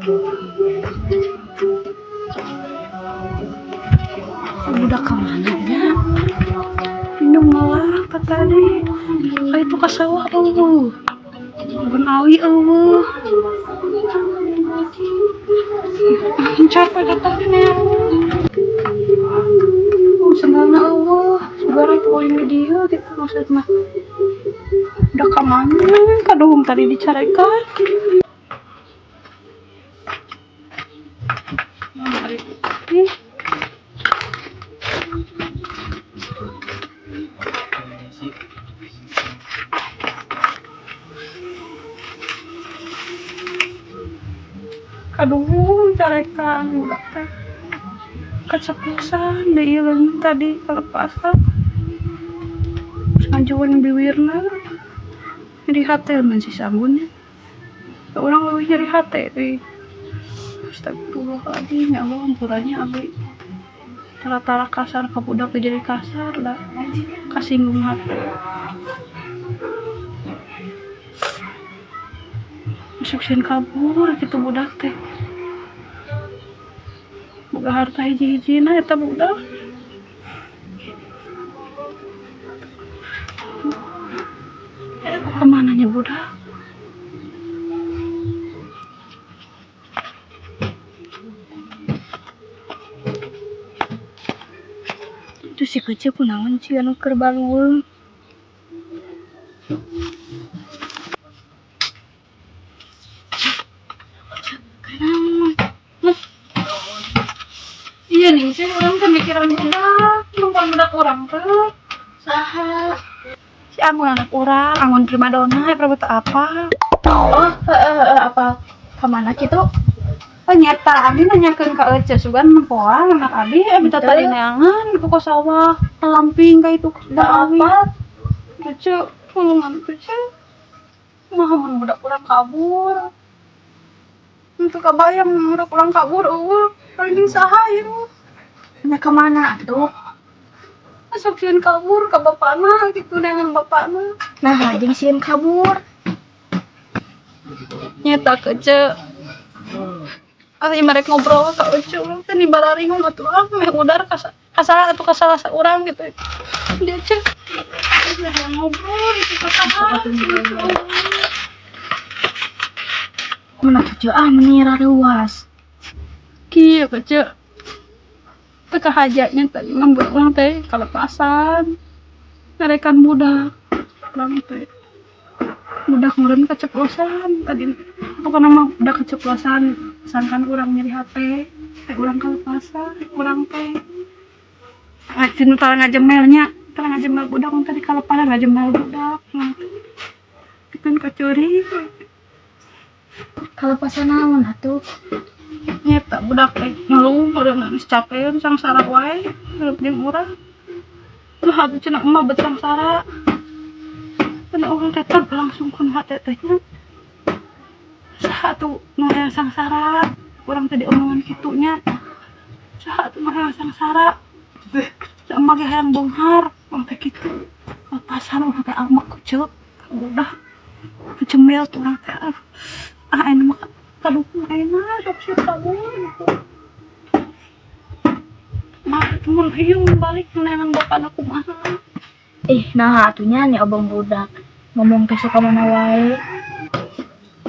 Budak kemana ya? Minum malah ke tadi. Ah, itu ke sawah bukan awi capek datang nih. Senangnya segala poin dia gitu maksudnya. Udah kemana? Kadung tadi dicarikan. Aduh, carikan udah teh keceplosan deh ilang tadi kelepasan ngajuin bibirna jadi hati masih sabunnya orang lebih jadi hati deh. Astagfirullahaladzim ya Allah ampunannya abis tara-tara kasar ke budak jadi kasar lah kasinggung hati masukin kabur gitu budak teh boga harta hiji-hijina eta budak kemananya budak itu si kecil kunaon sih anu keur bangun iya nih sih orang pemikiran budak numpang budak orang tuh saha si Angun anak orang Angun primadona berbuat apa apa kemana gitu nyata abi nanyakeun ka Ece sugan nempoan anak abi minta tadi neangan ke sawah lamping ka itu apa Ece ngulungan Ece mah mun budak urang kabur untuk kabayang budak urang kabur paling saha ieu nya kemana tuh sok sieun kabur ka bapana gitu dengan bapana nah jeung sieun kabur nyata ke Ece ari mereka ngobrol ka Ece urang teh di bararingung atuh meh udar kasala atuh kasala urang gitu dia Ece ngobrol itu kasaha mun Ece menira ruas kieu Ece teu kahajanya tadi membuat urang teh kalepasan ngarekan budak urang teh budak meureun keceplosan tadi pokona mah budak keceplosan sangkan urang nyeri hate urang kalepasan urang teh ngajin tara ngajemelnya tara ngajemel budak mun tadi kalepasan ngajemel budak kan kacuri kalepasan naon atuh nyeta budak teh ngeluh urang geus capeun sangsara wae hirup jeung urang tuh atuh cenah emah bet sangsara cenah urang teh langsung kun hate teh nya saha atuh nu hayang sangsara urang teh diomongan kitu nya saha atuh nu hayang sangsara emah ge hayang bonghar urang teh kitu lepasan urang teh amak kuceuk budak kecemil tuh urang teh anu mah kadukung ayeuna sok sieu kabur gitu mah mun ieu balik neangan bapana kumaha nah atunya nya abang budak ngomong teh suka mana wae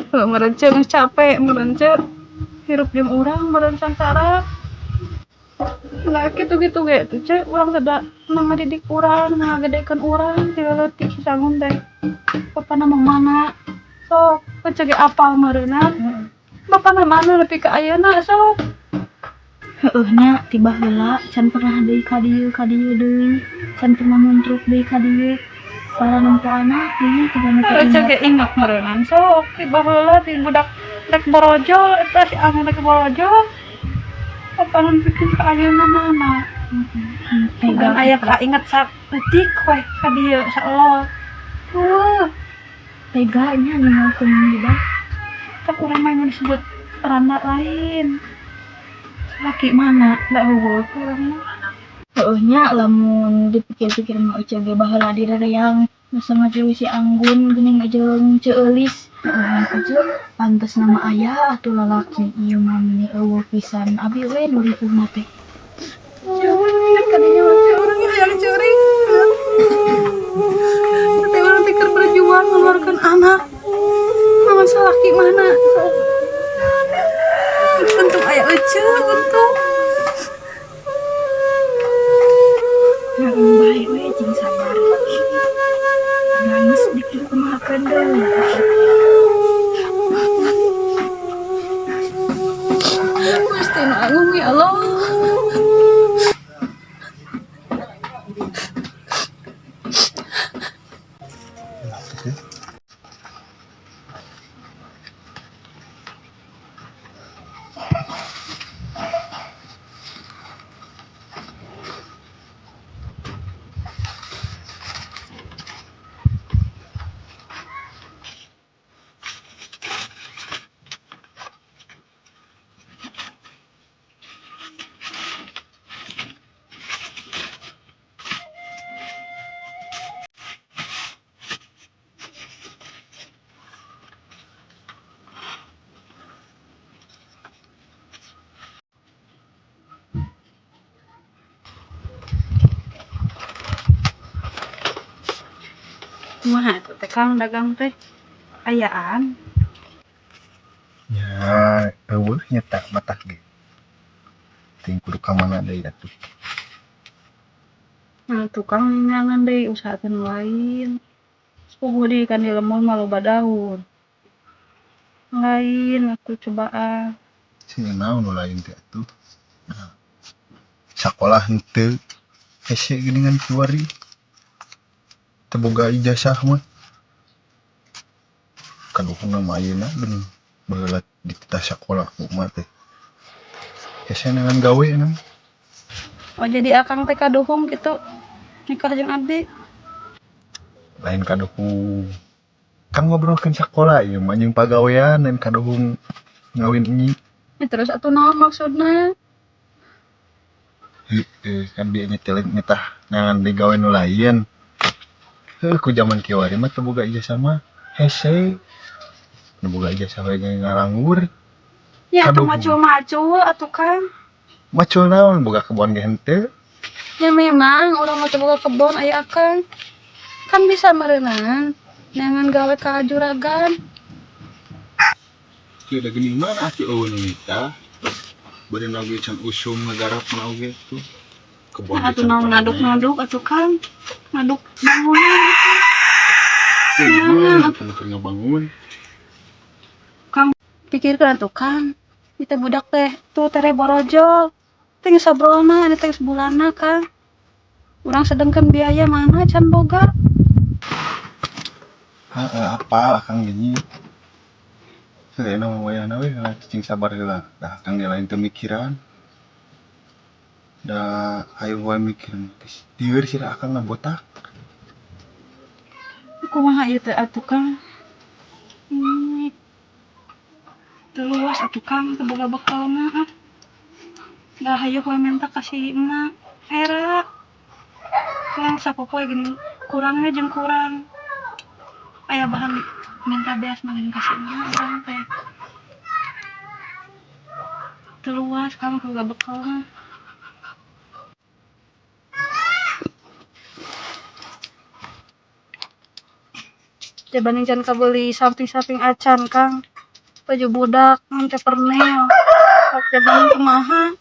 meureun ceuk geus capek meureun ceuk hirup jeung urang meureun sangsara lah kitu-kitu ge tuh ceuk urang teh da ngadidik urang ngagedekeun urang ti leutik si Sangun teh bapana mah mana sok Ece ge apal meureunna bapana mana nepi ka ayeuna sok heueuh nya tiba heula can pernah deui ka dieu deui can pernah nguntruk deui ka dieu para nempo anak ieu tiba Ece ge inget meureunnan sok tiba heula ti budak rek borojo eta si Angun rek borojo bapana nepikeun ka ayeuna mana dan aya ka inget saeutik we ka dieu saelot teganya ninggalkeun budak tak urang mah disebut randa lain laki mana da heuweuh urang mah heueuh nya lamun dipikir-pikir mah Ece ge baheula direreang Masa ngajeul si Anggun geuning ngajeul Ceulis. Aja pantes nama ayah atuh lalaki ieu mah meni eueuh pisan. Abi we nu ripuhna teh. Jangan kadinya orang yang ceuring. Teh orang teh keur berjuang ngeluarkan anak. Lawan salaki mana? Untung aya euceul untung. Yang baik we jeung sabar. Nangis dikit kumahakeun deui. Gusti nu agung ya Allah. Kumaha tuh teh Kang dagang teh? Ayaan. Ya, eueuh nyata matak ge. Ting kudu ka mana deui atuh. Nah, tukang nyangan deui usahakeun lain. Sepuguh di kan di lemon mah loba daun. Lain atuh cobaan. Cenah naon nu lain teh atuh. Nah, sakolah henteu. Hese geuningan kiwari. Teu boga ijazah mah. Kaduhuna mah ayeuna geuning baheula dititah sakolah ku mah teh. Hese nangan gawe enang. Oh jadi akang teh kaduhung gitu nikah jeung abdi. Lain kaduhung. Kan ngobrolkeun sakolah ieu mah jeung pagawean lain kaduhung ngawin enyi. Ya, terus atuh naon maksudna? Kan dia nyetah nangan di gawe nu lain. Ku zaman kiwari mah teu boga ijazah mah hese. Nu boga ijazah we ngarangur. Ya atuh macul-macul atuh Kang. Macul naon boga kebon ge henteu. Ya memang urang mah teu boga kebon aya akang. Kan bisa meureunang nangan gawe ka juragan. Kieu da geuning mana atuh eueun nikah. Beureun oge can usum ngagarapna oge tuh. Kebon Nah, atuh naon ngaduk-ngaduk atuh Kang. Ngaduk bangunan. Nah, atuh ngabangun. Kang pikirkeun atuh Kang. Kita budak teh tuh tere borojol. Teh geus sabrolna teh sebulanna Kang. Urang sedengkeun biaya mana can boga. Apa akang gini. Seena mah wayahna we cicing sabar heula. Da akang ge lain teu mikiran. Da hayu wae mikiran geus dieur sira akang botak. Kumaha ieu teh atuh Kang? Teu luas atuh Kang teu boga bekalna. Da hayu wae minta kasih emak. Perak. Kurang sapopoe gini. Kurangnya jeung kurang. Aya bahan minta beas mangin kasih emak urang teh. Teu luas Kang boga bekalna. Dibanding can kabeli samping-samping acan Kang. Baju budak teh pernel. Oke bang kumaha?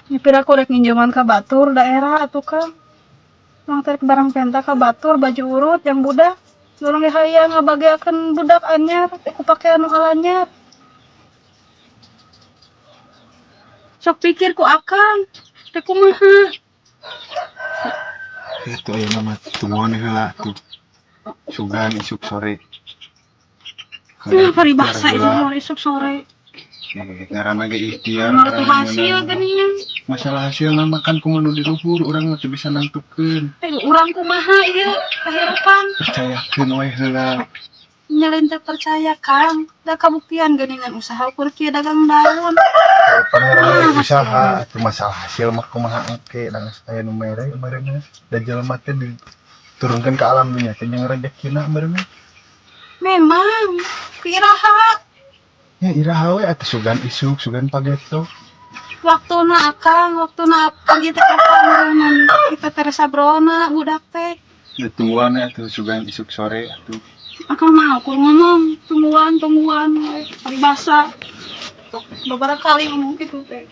Nyepir aku rek nginjaman ka batur daerah atuh Kang. Mang tarik barang penta ka batur baju urut yang budak. Dorong ge hayang ngabageakeun budak anyar ku pake anu alanyar. Sok pikir ku akang. Teh kumaha? Itu ayeuna mah tungguan heula tuh. Sugan isuk sore. Nah, paribasa isuk sore. Ngaranna ge ikhtiar. Menurut hasil geuningan. Masalah hasil mah makan kumaha di luhur urang mah teu bisa nangtupkeun. Urang kumaha ieu kahirupan. Percayakeun we heula. nyalain tak percaya Kang. Da kabuktian geuningan usaha ukur kieu dagang daun. Pangeran usaha itu masalah hasil mah kumaha engke dan saya nu mere kemarin da jelema teh diturunkan ke alam dunia teh yang rezekina meureun. Memang kuiraha Ya iraha we atuh sugan isuk sugan pageto. waktuna Akang, waktuna pagi teh kapan kita terasa brona budak teh. Tungguan atuh sugan isuk sore atuh. Akang mah aku ngomong tungguan we, paribasa. Beberapa kali ngomong gitu teh.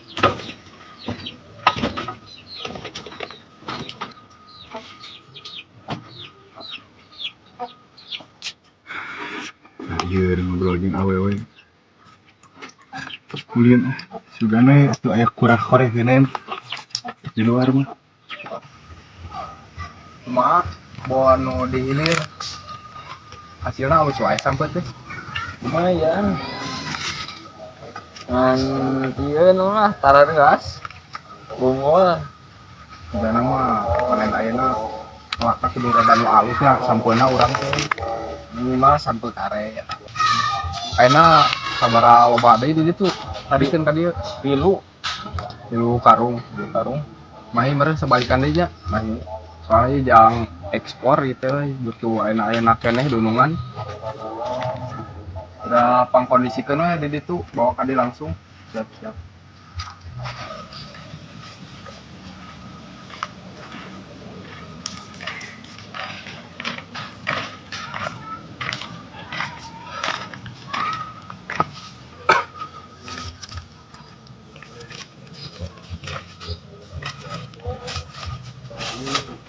Nah, ieu ngobrol jeung awewe. Ulin sugan we atuh aya kurang-kurang geuneun di luar mah. Maaf, bawa nu dihilir hasilnya halus wae sampai teh. Lumayan. Ngan ieu nu lah taran gas. Bungol. Sudah nama panen ayeuna laka kudu rada nu alusnya sampeuna urang teh minimal sampai kare. Ayeuna sabaraha loba deui di ditu. Tarikeun ka dieu 3 karung. Mahi meureun sebalikan deui nya. Mahi soalnya jang ekspor gitu butuh ayeuna keneh dunungan. Udah pangkondisikeun we di ditu bawa ka dieu langsung. Siap.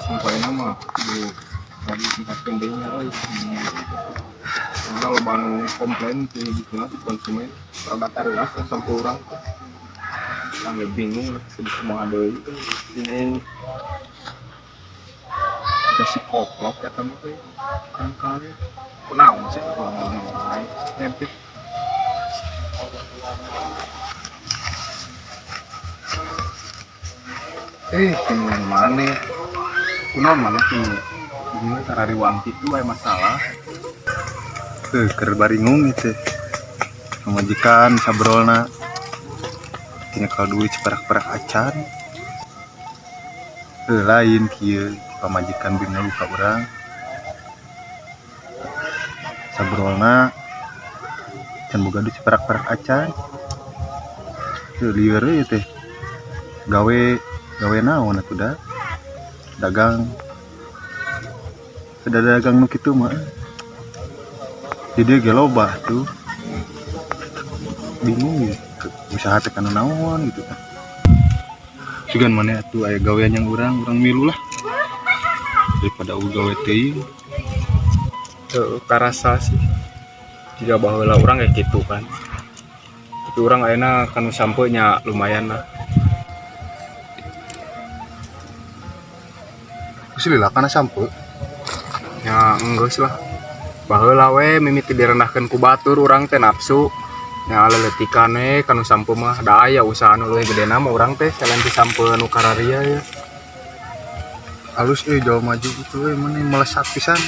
Sampai nama di tadi tingkat pendeknya karena lo bang komplain di gitu lah konsumen rada teras sampai orang sampai bingung lah sedih semua ada itu ini ada si koplok ya kamu tuh kan kali kenal sih kalau ngomong nyempit kemudian mana kunaon mana sih ini tarari wanti itu ada masalah Keur baringung itu. Pamajikan sabrolna tina kalau duit separak-parak acan. Lain kieu pamajikan bingung ka urang. Sabrolna can boga duit separak-parak acan. Teu lieur ieu teh. Gawe naon atuh da? Dagang. Sudah dagang nu kitu mah. Jadi ge loba tuh. Bingung ya. Usaha teh kana naon gitu kan. Sugan mana atuh aya gawean yang urang milu lah. Daripada gawe teuing. karasa sih jika baheula urang kayak gitu kan tapi urang ayeuna kanu sampeunya lumayan lah Geus lila kana sampeu. ya enggeus lah baheula we mimiti direndahkeun ku batur urang teh nafsu nya leletikan we kanu sampeu mah da aya usaha nu leuwih gedena mah urang teh selain ti sampeu nu kararia ya Halus jauh maju gitu mana melesat pisan.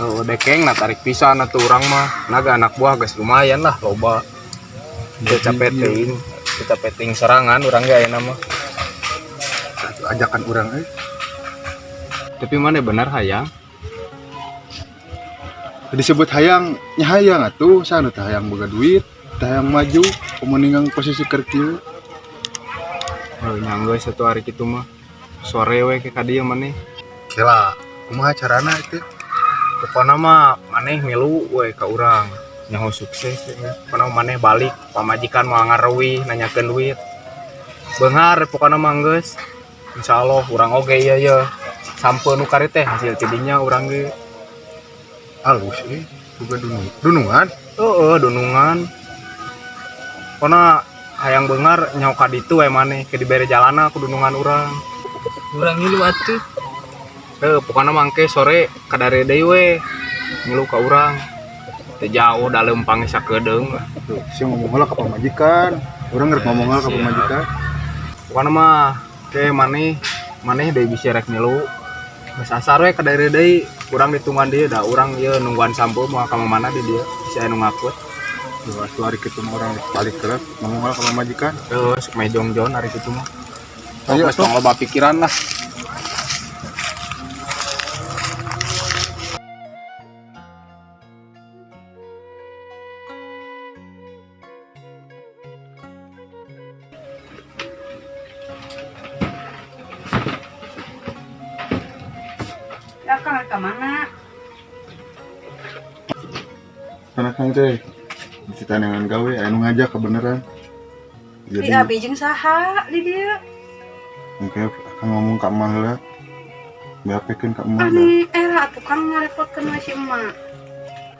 oh dekeng na tarik pisan atuh urang mah naga anak buah geus lumayan lah loba teu capek teuing serangan urang ge ayeuna mah Ajakan urang tapi mana benar hayang disebut hayang nya hayang atuh sana teh hayang boga duit teh hayang maju pemeningan posisi keur kieu. nyanggeus satu hari kitu mah sore we ke ka dieu maneh Kela kumaha carana itu? pokona mah maneh milu we ka urang nyaho sukses we pokona maneh balik pamajikan mau ngareuwih nanyakeun duit beunghar pokona mah geus insyaallah urang oge ieu sampeu nu kari teh hasil tidinya urang ge Halus boga dunungan. heueuh dunungan pokona hayang beunghar nyaho ka ditu we maneh ke dibere jalana ku dunungan urang Urang ngilu atuh. pokona mangke sore kadare deui we ngilu ka urang teu jauh da leumpang sakedeung Tuh, si ngomong heula ka pamajikan. Urang rek ngomong heula ka pamajikan. pokona mah ke maneh deui bisi rek ngilu geus asar we kadare deui Urang ditungan dia dah urang ieu nungguan sampo mau ka mana di dia si anu ngakut. Waktu hari kitu mah orang balik ke ngomong kalau majikan. Terus mejong-jon hari kitu mah. Ayo, Ayo tong loba pikiran lah. Ya Kang ke mana? Karena kang teh kita dengan gawe anu ngajak kebenaran. Di abi jeung saha di dieu? Oke, akan ngomong ke emak lah. Beapekeun ka emak dah. Ani era atuh Kang ngarepotkeun we si emak.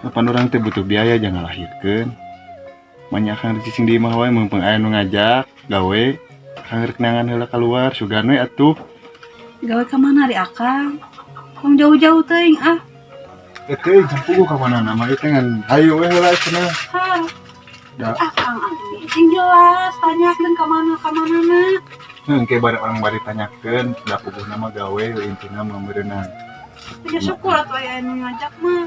Kapan orang teh butuh biaya jangan lahirkeun. Banyak kang cicing di imah wae mumpung aya nu ngajak gawe. Kang rek nangan heula keluar sugan we atuh. Gawe ka mana di Akang? Kang jauh-jauh teuing ah. Teh jampu ka mana nama ieu teh ngan hayu we heula cenah. Ha, Da Akang abi sing jelas tanyakeun ka mana na. engke bari orang bari tanyakeun da puguh nama gawe intina mah meureunang. Ya syukur atuh aya anu ngajak mah.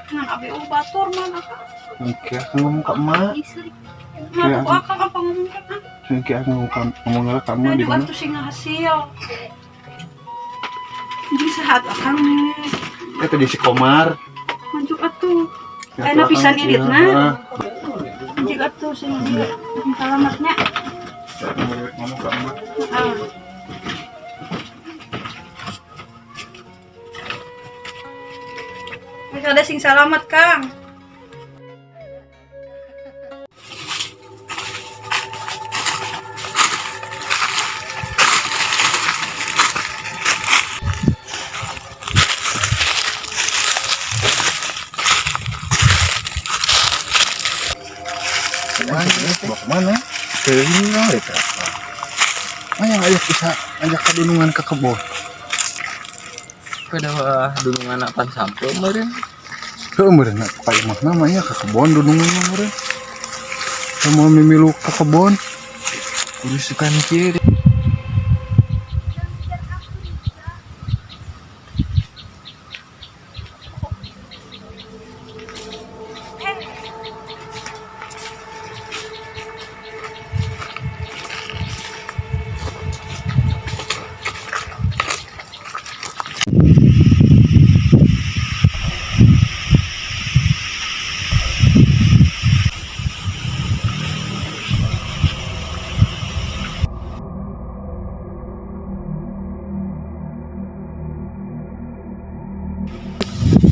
Ngan abi batur mah Akang. Engke akan ngomong ka emak. Istri. Nah, aku Akang apa ngomongkeun ah? Engke akan ngomong heula ka emak di Aduh mana. atuh sing ngahasil. Jadi sehat Akang nih. Eta di si Komar. Maju atuh. Ya, Ayeuna Akang, pisan iya, iritna. heeh. Jika atuh sing dia salamatnya. Ngomong ka emak. Ah. Wis ada sing salamat Kang. Bawa kemana? Ke Lino itu. Ayah ayah bisa ajak ke dunungan ke kebun. Pada dunungan apan sampo meureun. Kemarin nak pakai mah namanya ke kebun dunungan kemarin. Kamu mimilu ke kebun. Urusan kieu.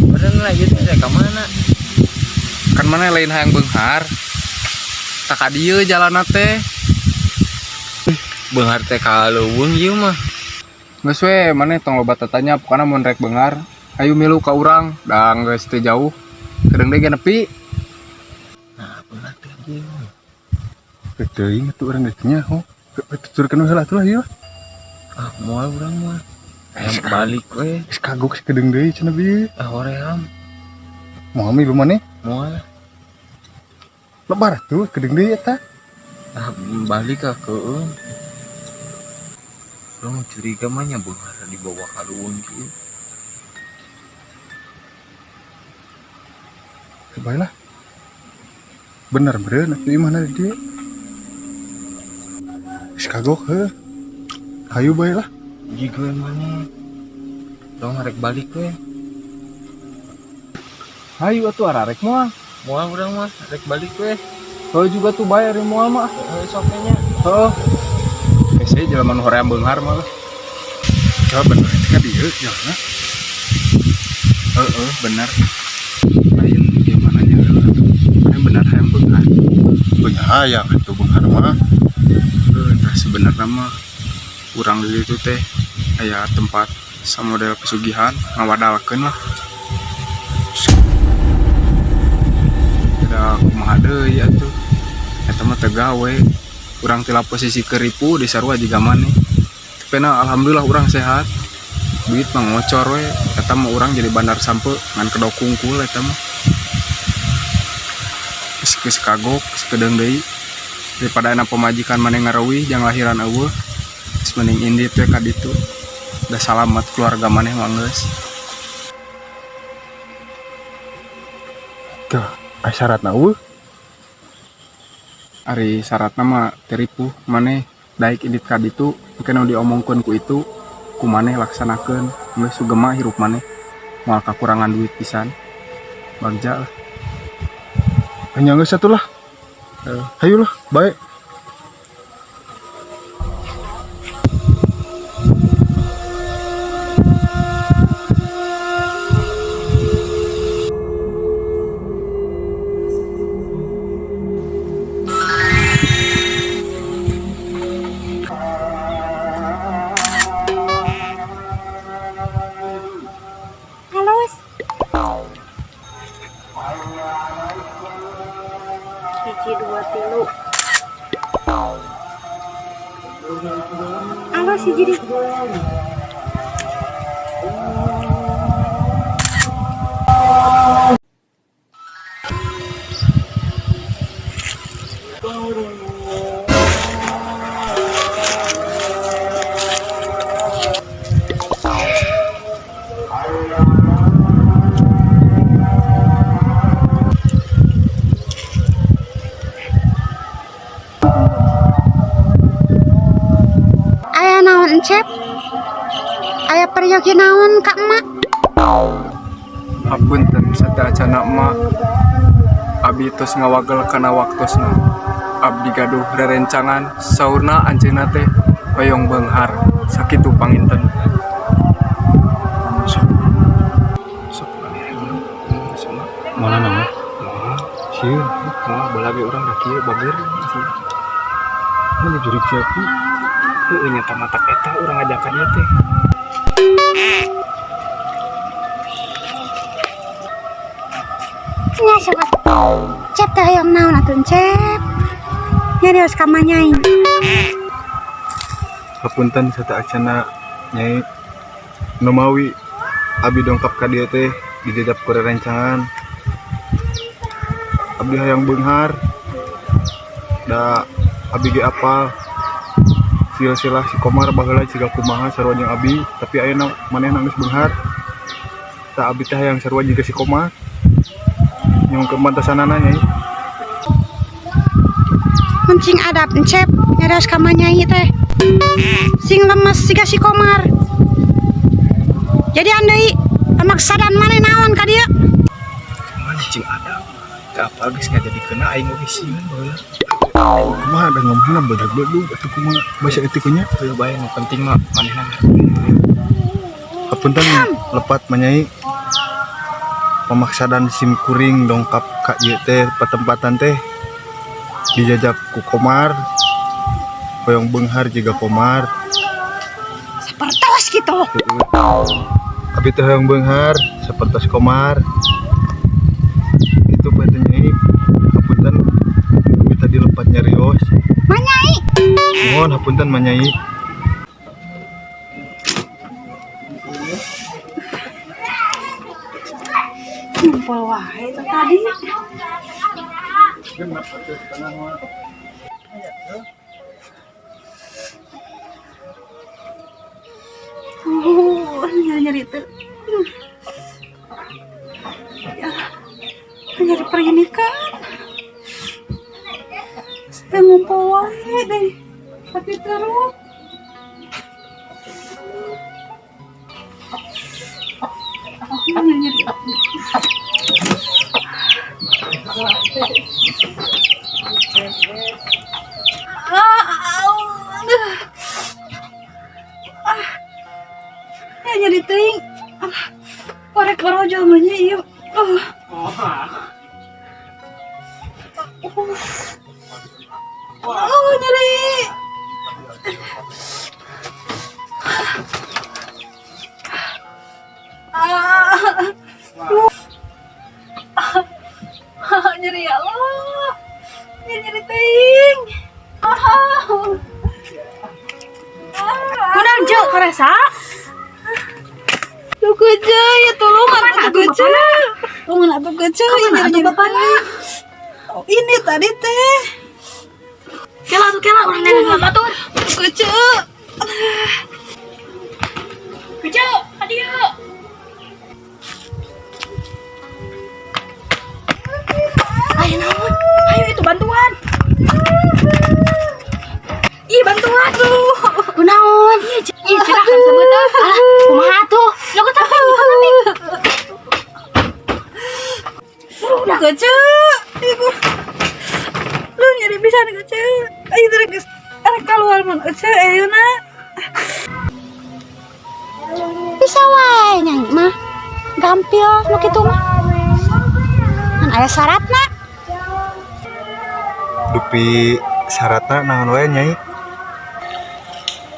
Padahal lagi teh ka mana? Kan mana lain hayang beunghar. Tak ka dieu jalanna teh. Beunghar teh ka leuweung ieu mah. Geus we maneh tong loba tatanya pokona mun rek beunghar. Ayo milu ka urang, da geus teu jauh. Kedeung deui ge nepi. Nah, beunghar teh ieu. Teuing atuh urang geus nya ho. Tuturkeun heula atuh lah ieu. Ah, moal urang mah. Hayang balik we. Geus kagok sakedeung deui cenah bi. Ah, hoream. Moal milu maneh. Moal. Lebar tuh kedeung deui eta. Ah, balik ka keueung. Urang curiga mah nya beunghar di bawah kaluun kieu. Baiklah. Bener beureun atuh ieu mana dia. Geus kagok heuh. Hayu bae lah. Jigo maneh. Dong arek balik we. Hayu atuh ararek moal. Moal urang mah arek balik we. Heuh juga tuh bayar moal mah. Sok nya. Heuh. Geus we jelema nu hoream beunghar mah. Ya bener ka dieu jalanna. Bener. Lain ieu mana nya heula. Aya bener hayang beunghar. Punya hayang atuh beunghar mah. Tah sebenarnya mah urang di situ teh aya tempat samodel pesugihan ngawadalkeun lah. Tidak kumaha deui atuh. Eta mah teu gawe. Urang tila posisi keripu di sarua jiga maneh. Tapi alhamdulillah urang sehat. Duit mah ngocor we. Eta mah urang jadi bandar sampe ngan kedok kungkul eta mah. Geus kagok sakedeung deui. Daripada anak pemajikan maneh ngarawih jang lahiran eueuh. Geus mending indit we ka ditu. Da salamat keluarga maneh mah geus. Tah, syaratna eueuh. Ari syaratna mah teripu maneh daek indit ka ditu pikeun diomongkeun ku itu ku maneh laksanakeun geus sugema hirup maneh moal kakurangan duit pisan bagja lah. Hanya geus atuh lah. Hayulah, bae. Halus. Hiji dua tilu. Halus hiji di. Aya naon encep? Aya peryogi naon ka emak? Hapunten sateuacanna mah abdi tos ngawagel kana waktosna. Abdi gaduh rerencangan saurna anjeunna teh hoyong beunghar sakitu panginten. Sok Mana nama? Sieun. bola ge urang da kieu bager. Mana jurig siapa? Heueuh nya tamatak eta urang ngajak ka dieu teh. Nya sobat. Cep teh hayang naon atuh cep? Nya dios ka manyai. Hapunten sateuacanna Nyai nu mawi abdi dongkap ka dieu teh dijajab ku rerencangan. Abdi hayang beunghar. Da abdi ge apal silsilah si Komar baheula ciga kumaha sarua jeung abdi, tapi ayeuna manehna geus beunghar. Da abdi teh hayang sarua jiga si Komar. Nyong kemantasanana Nyai. Mencing adab encep nya dios ka manyai teh. Sing lemes siga si Komar. Jadi andai maksadan maneh naon ka dieu? Mana cing ada. Teu apa geus ngajadikeunna aing oge sieun baheula. Kumaha da ngomongna beudeg-beudeg atuh kumaha basa etik nya. Teu bae nu penting mah manehna Hapunten lepat Manyai. Pemaksadan sim kuring dongkap ka ieu teh patempatan teh dijajak ku Komar. Hoyong beunghar jiga Komar. Sapertos kitu. Abi teh hoyong beunghar sapertos Komar. Itu batu Nyai. Hapunten kita dilepat nyarios. Manyai. Mohon hapunten Manyai. Ngumpul wae itu tadi. Nyari tuh. Ya, nyari perinikan. Saya ngumpul wae deh. Tapi terus. Nyari. Nyari ting. Korek borojo manya ieu. Nyari. Nyeri ya Allah. Nyeri ting. Udah jo karesa. Tuh kerja ya tolong atuh kerja. Tolong atuh kerja nyeri bapakna. Oh, ini tadi teh. Kela orang nenek batur. Kerja. Kerja, adieu. bantuan. Ih, bantuan tuh. Kunaon? Ih, cerah kan sebetulnya. Alah, kumaha tuh? Lo sampai. Udah kece. Iku. Lu nyari bisa nih kece. Ayo terus. Arek keluar mun kece ayeuna. Bisa wae nyai mah. Gampil nu kitu mah. Kan aya syaratna. Dupi syaratna naon wae nyai?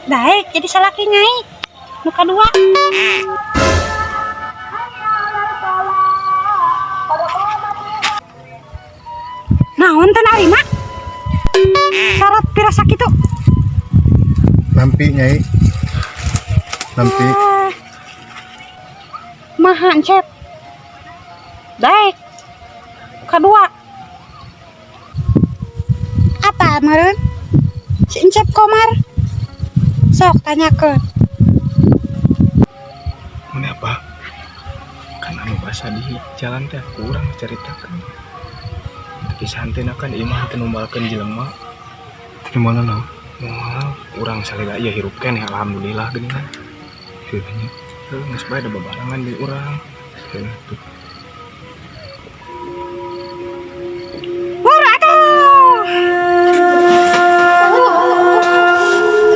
Baik, jadi salaki nyai. Nu kadua. Naon teh narima? Syarat pirasa kitu. Nampi nyai. Nampi. Maha encep. Baik. Kedua. Apa meureun? Si encep Komar. Sok tanyakeun. Mun apa? Kan anu basa di jalan teh kurang caritakeun. Tapi santena kan imah teh numbalkeun jelema. Gimana naon? Wah, urang salila ieu hirup keneh alhamdulillah geuningan. Heeh. Geus bae ada bebarengan di urang. Tuh. Wur atuh.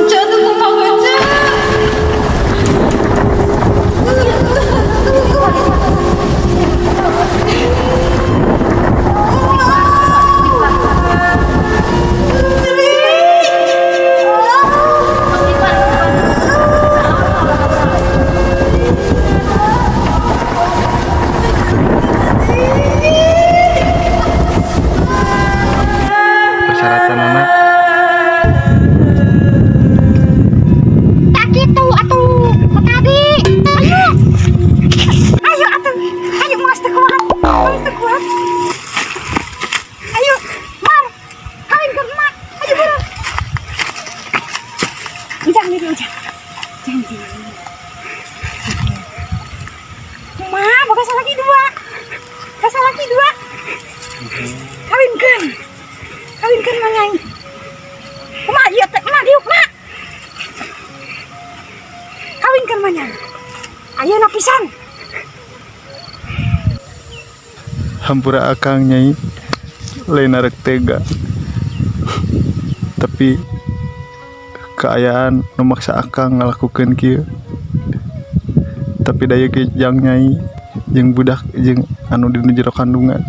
Jangan lupa baca. Persyaratan anak Tak gitu atuh. Tadi. Ayo. Ayo atuh. Ayo mas teh kuat. Mas teh kuat. Ayo, Mar. Kawin ke emak. Ayo buruan. Ujang nih ujang. Janji. Ma, bukan salah lagi dua. Kasih lagi dua. Kawinkan. Kawinkan manyai. Mak, iya teh, mak diuk, mak. Kawinkan manyai. Ayo napisan. Hampura akang nyai. Lain arek tega. Tapi keayaan memaksa akang ngalakukeun kieu. Tapi daya ge jang nyai jeung budak jeung anu di jero kandungan.